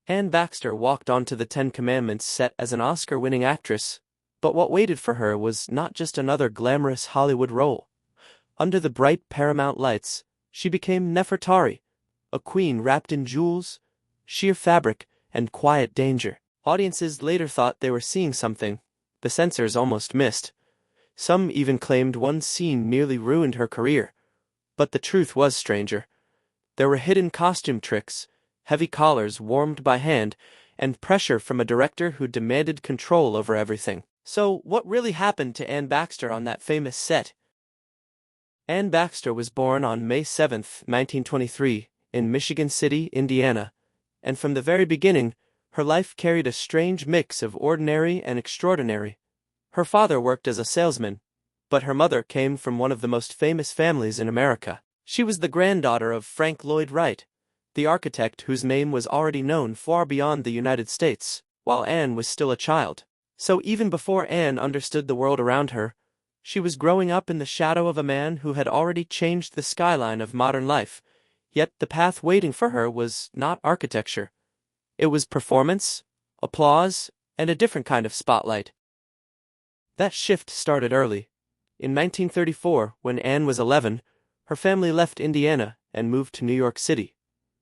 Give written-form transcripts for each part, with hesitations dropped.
Anne Baxter walked onto the Ten Commandments set as an Oscar-winning actress, but what waited for her was not just another glamorous Hollywood role. Under the bright Paramount lights, she became Nefretiri, a queen wrapped in jewels, sheer fabric, and quiet danger. Audiences later thought they were seeing something the censors almost missed. Some even claimed one scene nearly ruined her career. But the truth was stranger. There were hidden costume tricks, heavy collars warmed by hand, and pressure from a director who demanded control over everything. So, what really happened to Anne Baxter on that famous set? Anne Baxter was born on May 7, 1923, in Michigan City, Indiana, and from the very beginning, her life carried a strange mix of ordinary and extraordinary. Her father worked as a salesman, but her mother came from one of the most famous families in America. She was the granddaughter of Frank Lloyd Wright, the architect whose name was already known far beyond the United States, while Anne was still a child. So even before Anne understood the world around her, she was growing up in the shadow of a man who had already changed the skyline of modern life. Yet the path waiting for her was not architecture. It was performance, applause, and a different kind of spotlight. That shift started early. In 1934, when Anne was 11, her family left Indiana and moved to New York City.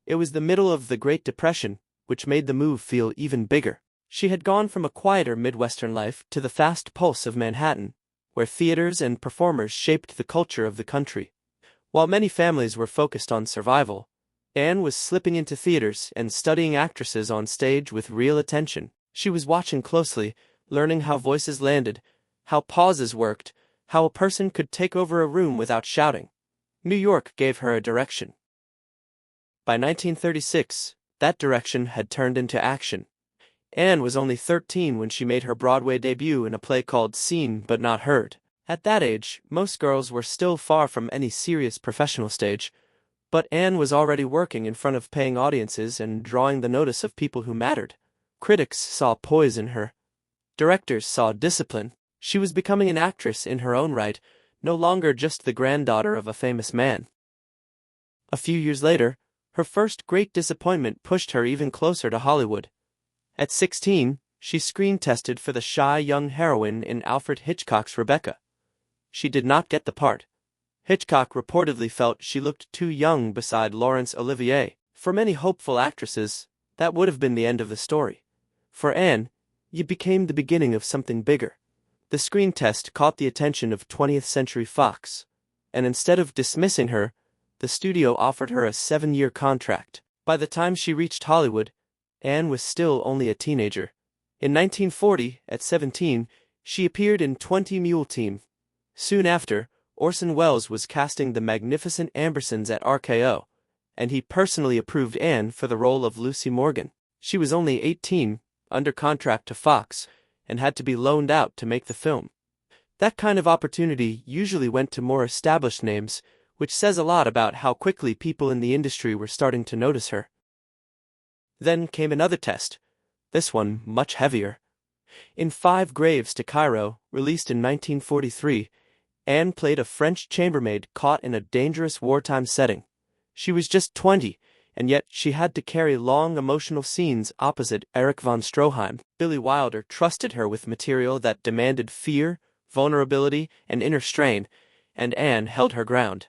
It was the middle of the Great Depression, which made the move feel even bigger. She had gone from a quieter Midwestern life to the fast pulse of Manhattan, where theaters and performers shaped the culture of the country. While many families were focused on survival, Anne was slipping into theaters and studying actresses on stage with real attention. She was watching closely, learning how voices landed, how pauses worked, how a person could take over a room without shouting. New York gave her a direction. By 1936, that direction had turned into action. Anne was only 13 when she made her Broadway debut in a play called Seen But Not Heard. At that age, most girls were still far from any serious professional stage, but Anne was already working in front of paying audiences and drawing the notice of people who mattered. Critics saw poise in her. Directors saw discipline. She was becoming an actress in her own right, no longer just the granddaughter of a famous man. A few years later, her first great disappointment pushed her even closer to Hollywood. At 16, she screen tested for the shy young heroine in Alfred Hitchcock's Rebecca. She did not get the part. Hitchcock reportedly felt she looked too young beside Laurence Olivier. For many hopeful actresses, that would have been the end of the story. For Anne, it became the beginning of something bigger. The screen test caught the attention of 20th Century Fox, and instead of dismissing her, the studio offered her a 7-year contract. By the time she reached Hollywood, Anne was still only a teenager. In 1940, at 17, she appeared in 20 Mule Team. Soon after, Orson Welles was casting the magnificent Ambersons at RKO, and he personally approved Anne for the role of Lucy Morgan. She was only 18, under contract to Fox, and had to be loaned out to make the film. That kind of opportunity usually went to more established names, which says a lot about how quickly people in the industry were starting to notice her. Then came another test, this one much heavier. In Five Graves to Cairo, released in 1943, Anne played a French chambermaid caught in a dangerous wartime setting. She was just 20, and yet she had to carry long emotional scenes opposite Erich von Stroheim. Billy Wilder trusted her with material that demanded fear, vulnerability, and inner strain, and Anne held her ground.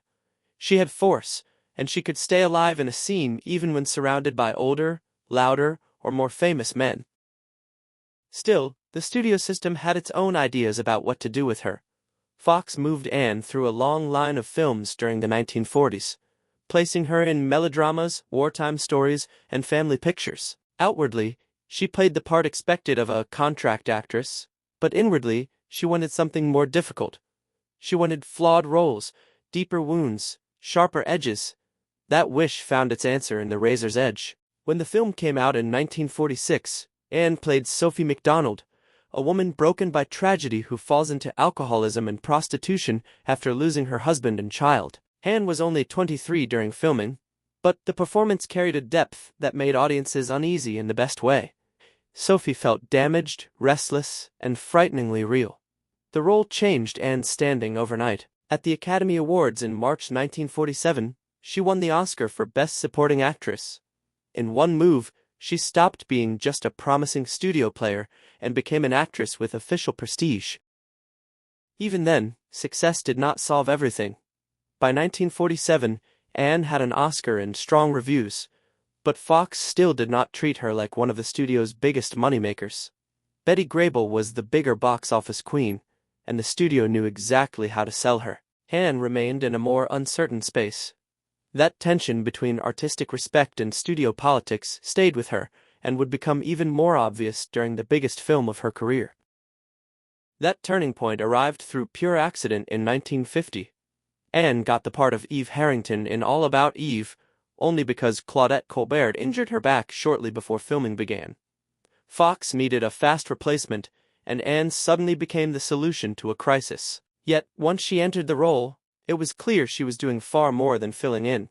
She had force, and she could stay alive in a scene even when surrounded by older, louder, or more famous men. Still, the studio system had its own ideas about what to do with her. Fox moved Anne through a long line of films during the 1940s, placing her in melodramas, wartime stories, and family pictures. Outwardly, she played the part expected of a contract actress, but inwardly, she wanted something more difficult. She wanted flawed roles, deeper wounds, sharper edges. That wish found its answer in The Razor's Edge. When the film came out in 1946, Anne played Sophie MacDonald, a woman broken by tragedy who falls into alcoholism and prostitution after losing her husband and child. Anne was only 23 during filming, but the performance carried a depth that made audiences uneasy in the best way. Sophie felt damaged, restless, and frighteningly real. The role changed Anne's standing overnight. At the Academy Awards in March 1947, she won the Oscar for Best Supporting Actress. In one move, She stopped being just a promising studio player and became an actress with official prestige. Even then, success did not solve everything. By 1947, Anne had an Oscar and strong reviews, but Fox still did not treat her like one of the studio's biggest moneymakers. Betty Grable was the bigger box office queen, and the studio knew exactly how to sell her. Anne remained in a more uncertain space. That tension between artistic respect and studio politics stayed with her and would become even more obvious during the biggest film of her career. That turning point arrived through pure accident in 1950. Anne got the part of Eve Harrington in All About Eve only because Claudette Colbert injured her back shortly before filming began. Fox needed a fast replacement, and Anne suddenly became the solution to a crisis. Yet, once she entered the role, it was clear she was doing far more than filling in.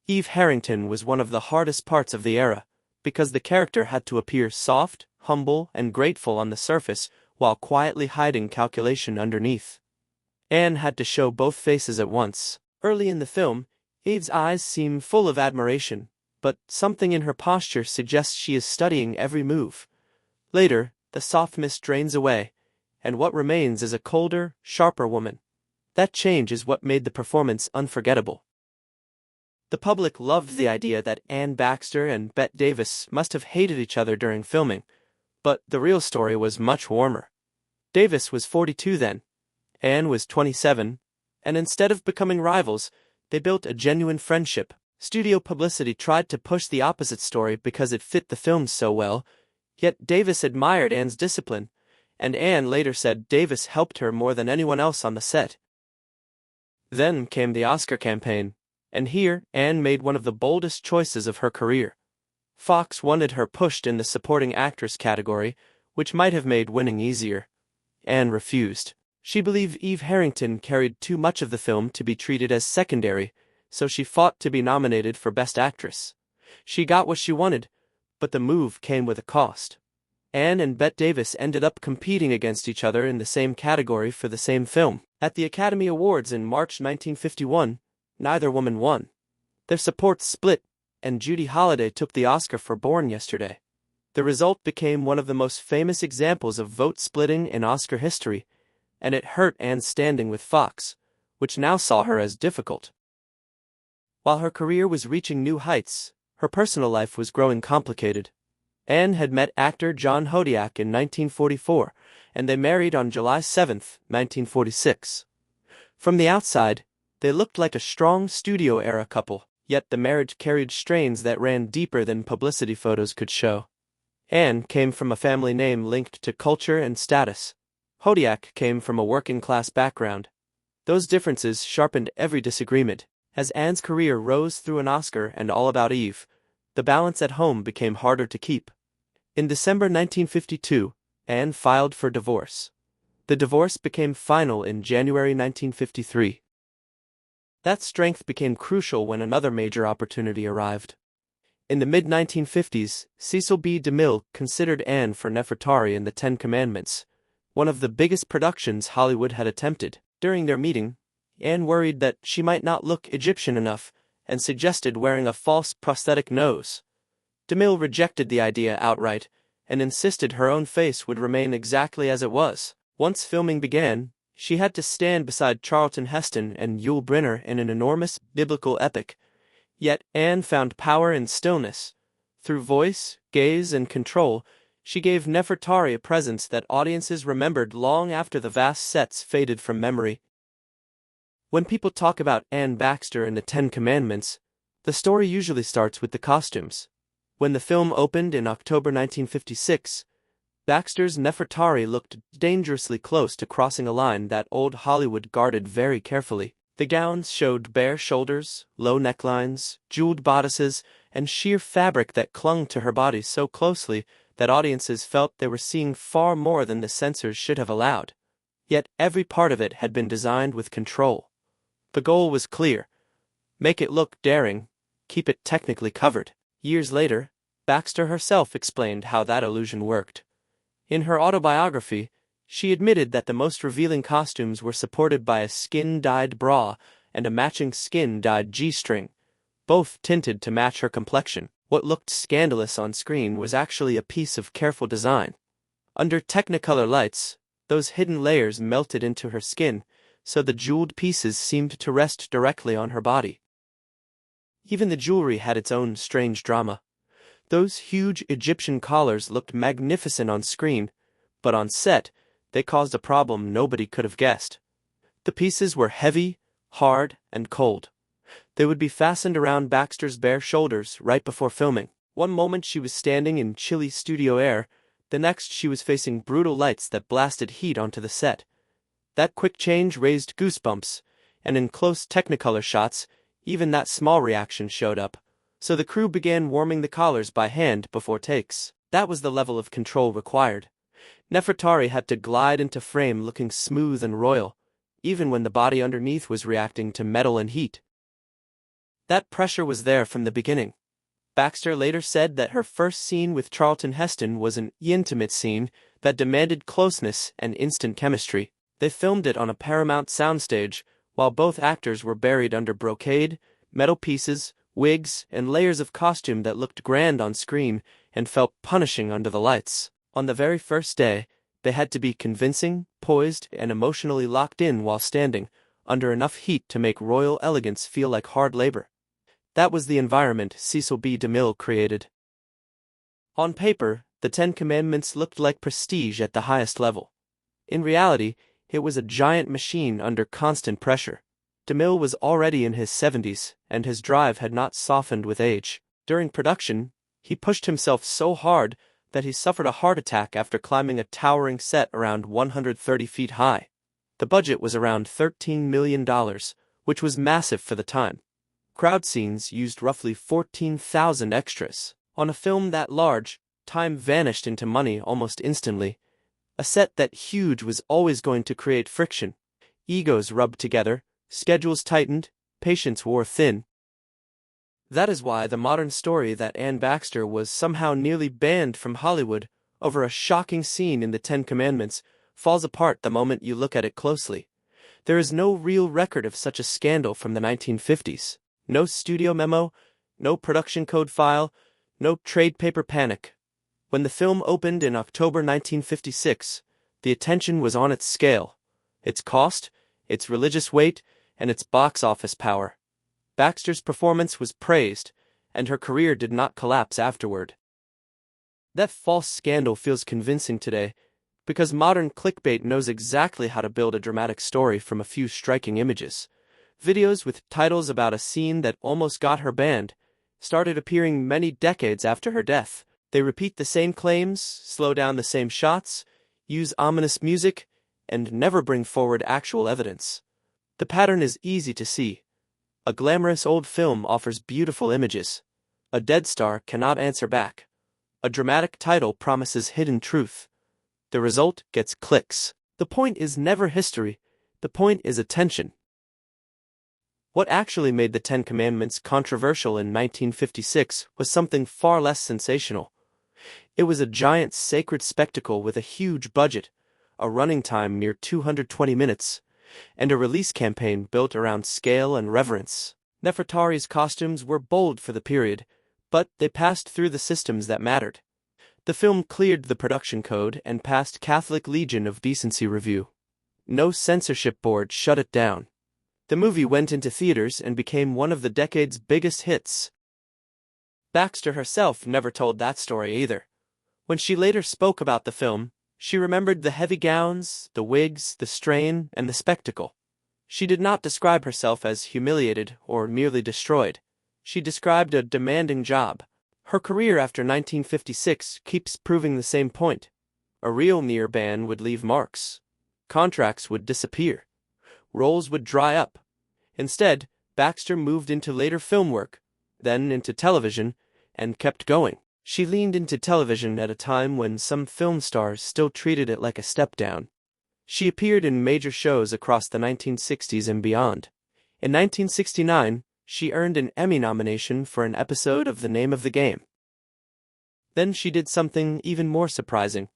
Eve Harrington was one of the hardest parts of the era, because the character had to appear soft, humble, and grateful on the surface while quietly hiding calculation underneath. Anne had to show both faces at once. Early in the film, Eve's eyes seem full of admiration, but something in her posture suggests she is studying every move. Later, the soft mist drains away, and what remains is a colder, sharper woman. That change is what made the performance unforgettable. The public loved the idea that Anne Baxter and Bette Davis must have hated each other during filming, but the real story was much warmer. Davis was 42 then. Anne was 27, and instead of becoming rivals, they built a genuine friendship. Studio publicity tried to push the opposite story because it fit the film so well, yet Davis admired Anne's discipline, and Anne later said Davis helped her more than anyone else on the set. Then came the Oscar campaign, and here Anne made one of the boldest choices of her career. Fox wanted her pushed in the supporting actress category, which might have made winning easier. Anne refused. She believed Eve Harrington carried too much of the film to be treated as secondary, so she fought to be nominated for Best Actress. She got what she wanted, but the move came with a cost. Anne and Bette Davis ended up competing against each other in the same category for the same film. At the Academy Awards in March 1951, neither woman won. Their support split, and Judy Holliday took the Oscar for Born Yesterday. The result became one of the most famous examples of vote splitting in Oscar history, and it hurt Anne's standing with Fox, which now saw her as difficult. While her career was reaching new heights, her personal life was growing complicated. Anne had met actor John Hodiak in 1944, and they married on July 7, 1946. From the outside, they looked like a strong studio-era couple, yet the marriage carried strains that ran deeper than publicity photos could show. Anne came from a family name linked to culture and status. Hodiak came from a working-class background. Those differences sharpened every disagreement. As Anne's career rose through an Oscar and All About Eve, the balance at home became harder to keep. In December 1952, Anne filed for divorce. The divorce became final in January 1953. That strength became crucial when another major opportunity arrived. In the mid-1950s, Cecil B. DeMille considered Anne for Nefretiri in the Ten Commandments, one of the biggest productions Hollywood had attempted. During their meeting, Anne worried that she might not look Egyptian enough and suggested wearing a false prosthetic nose. DeMille rejected the idea outright and insisted her own face would remain exactly as it was. Once filming began, she had to stand beside Charlton Heston and Yul Brynner in an enormous biblical epic. Yet Anne found power in stillness. Through voice, gaze, and control, she gave Nefretiri a presence that audiences remembered long after the vast sets faded from memory. When people talk about Anne Baxter and the Ten Commandments, the story usually starts with the costumes. When the film opened in October 1956, Baxter's Nefretiri looked dangerously close to crossing a line that old Hollywood guarded very carefully. The gowns showed bare shoulders, low necklines, jeweled bodices, and sheer fabric that clung to her body so closely that audiences felt they were seeing far more than the censors should have allowed. Yet every part of it had been designed with control. The goal was clear: make it look daring, keep it technically covered. Years later, Baxter herself explained how that illusion worked. In her autobiography, she admitted that the most revealing costumes were supported by a skin-dyed bra and a matching skin-dyed G-string, both tinted to match her complexion. What looked scandalous on screen was actually a piece of careful design. Under Technicolor lights, those hidden layers melted into her skin, so the jeweled pieces seemed to rest directly on her body. Even the jewelry had its own strange drama. Those huge Egyptian collars looked magnificent on screen, but on set, they caused a problem nobody could have guessed. The pieces were heavy, hard, and cold. They would be fastened around Baxter's bare shoulders right before filming. One moment she was standing in chilly studio air, the next she was facing brutal lights that blasted heat onto the set. That quick change raised goosebumps, and in close Technicolor shots, even that small reaction showed up. So the crew began warming the collars by hand before takes. That was the level of control required. Nefretiri had to glide into frame looking smooth and royal, even when the body underneath was reacting to metal and heat. That pressure was there from the beginning. Baxter later said that her first scene with Charlton Heston was an intimate scene that demanded closeness and instant chemistry. They filmed it on a Paramount soundstage, while both actors were buried under brocade, metal pieces, wigs, and layers of costume that looked grand on screen and felt punishing under the lights. On the very first day, they had to be convincing, poised, and emotionally locked in while standing, under enough heat to make royal elegance feel like hard labor. That was the environment Cecil B. DeMille created. On paper, the Ten Commandments looked like prestige at the highest level. In reality, it was a giant machine under constant pressure. DeMille was already in his 70s, and his drive had not softened with age. During production, he pushed himself so hard that he suffered a heart attack after climbing a towering set around 130 feet high. The budget was around $13 million, which was massive for the time. Crowd scenes used roughly 14,000 extras. On a film that large, time vanished into money almost instantly. A set that huge was always going to create friction. Egos rubbed together, schedules tightened, patience wore thin. That is why the modern story that Anne Baxter was somehow nearly banned from Hollywood over a shocking scene in the Ten Commandments falls apart the moment you look at it closely. There is no real record of such a scandal from the 1950s. No studio memo, no production code file, no trade paper panic. When the film opened in October 1956, the attention was on its scale, its cost, its religious weight, and its box office power. Baxter's performance was praised, and her career did not collapse afterward. That false scandal feels convincing today, because modern clickbait knows exactly how to build a dramatic story from a few striking images. Videos with titles about a scene that almost got her banned started appearing many decades after her death. They repeat the same claims, slow down the same shots, use ominous music, and never bring forward actual evidence. The pattern is easy to see. A glamorous old film offers beautiful images. A dead star cannot answer back. A dramatic title promises hidden truth. The result gets clicks. The point is never history. The point is attention. What actually made the Ten Commandments controversial in 1956 was something far less sensational. It was a giant sacred spectacle with a huge budget, a running time near 220 minutes, and a release campaign built around scale and reverence. Nefretari's costumes were bold for the period, but they passed through the systems that mattered. The film cleared the production code and passed Catholic Legion of Decency review. No censorship board shut it down. The movie went into theaters and became one of the decade's biggest hits. Baxter herself never told that story either. When she later spoke about the film, she remembered the heavy gowns, the wigs, the strain, and the spectacle. She did not describe herself as humiliated or merely destroyed. She described a demanding job. Her career after 1956 keeps proving the same point. A real near ban would leave marks. Contracts would disappear. Roles would dry up. Instead, Baxter moved into later film work, then into television, and kept going. She leaned into television at a time when some film stars still treated it like a step down. She appeared in major shows across the 1960s and beyond. In 1969, she earned an Emmy nomination for an episode of The Name of the Game. Then she did something even more surprising.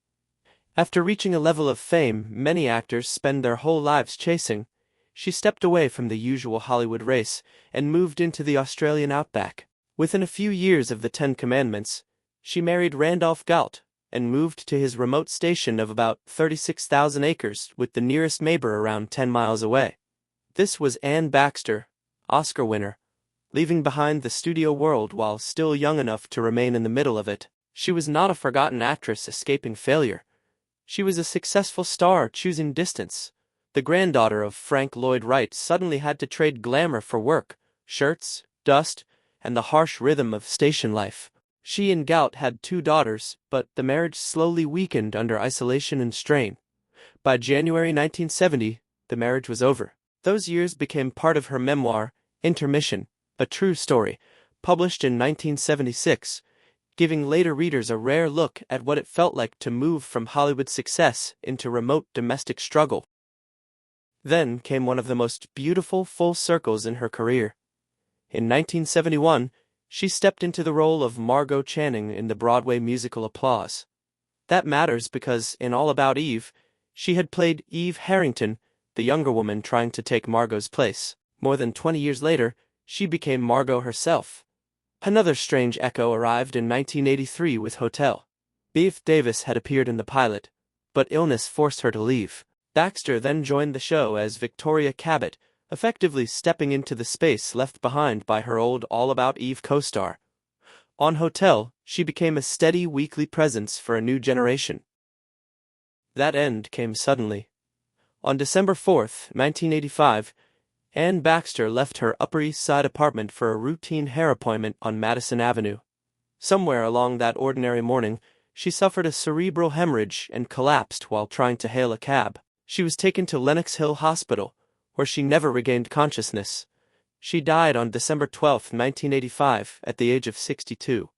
After reaching a level of fame many actors spend their whole lives chasing, she stepped away from the usual Hollywood race and moved into the Australian outback. Within a few years of the Ten Commandments, she married Randolph Galt and moved to his remote station of about 36,000 acres with the nearest neighbor around 10 miles away. This was Anne Baxter, Oscar winner, leaving behind the studio world while still young enough to remain in the middle of it. She was not a forgotten actress escaping failure. She was a successful star choosing distance. The granddaughter of Frank Lloyd Wright suddenly had to trade glamour for work, shirts, dust, and the harsh rhythm of station life. She and Gout had 2 daughters, but the marriage slowly weakened under isolation and strain. By January 1970, the marriage was over. Those years became part of her memoir, Intermission, a true story, published in 1976, giving later readers a rare look at what it felt like to move from Hollywood success into remote domestic struggle. Then came one of the most beautiful full circles in her career. In 1971, she stepped into the role of Margot Channing in the Broadway musical Applause. That matters because in All About Eve, she had played Eve Harrington, the younger woman trying to take Margot's place. More than 20 years later, she became Margot herself. Another strange echo arrived in 1983 with Hotel. Bette Davis had appeared in the pilot, but illness forced her to leave. Baxter then joined the show as Victoria Cabot, effectively stepping into the space left behind by her old All About Eve co-star. On Hotel, she became a steady weekly presence for a new generation. That end came suddenly. On December 4, 1985, Anne Baxter left her Upper East Side apartment for a routine hair appointment on Madison Avenue. Somewhere along that ordinary morning, she suffered a cerebral hemorrhage and collapsed while trying to hail a cab. She was taken to Lenox Hill Hospital, where she never regained consciousness. She died on December 12, 1985, at the age of 62.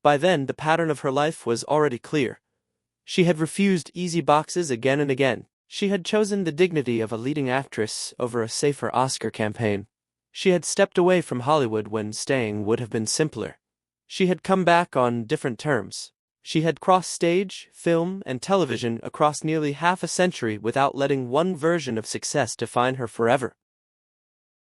By then, the pattern of her life was already clear. She had refused easy boxes again and again. She had chosen the dignity of a leading actress over a safer Oscar campaign. She had stepped away from Hollywood when staying would have been simpler. She had come back on different terms. She had crossed stage, film, and television across nearly half a century without letting one version of success define her forever.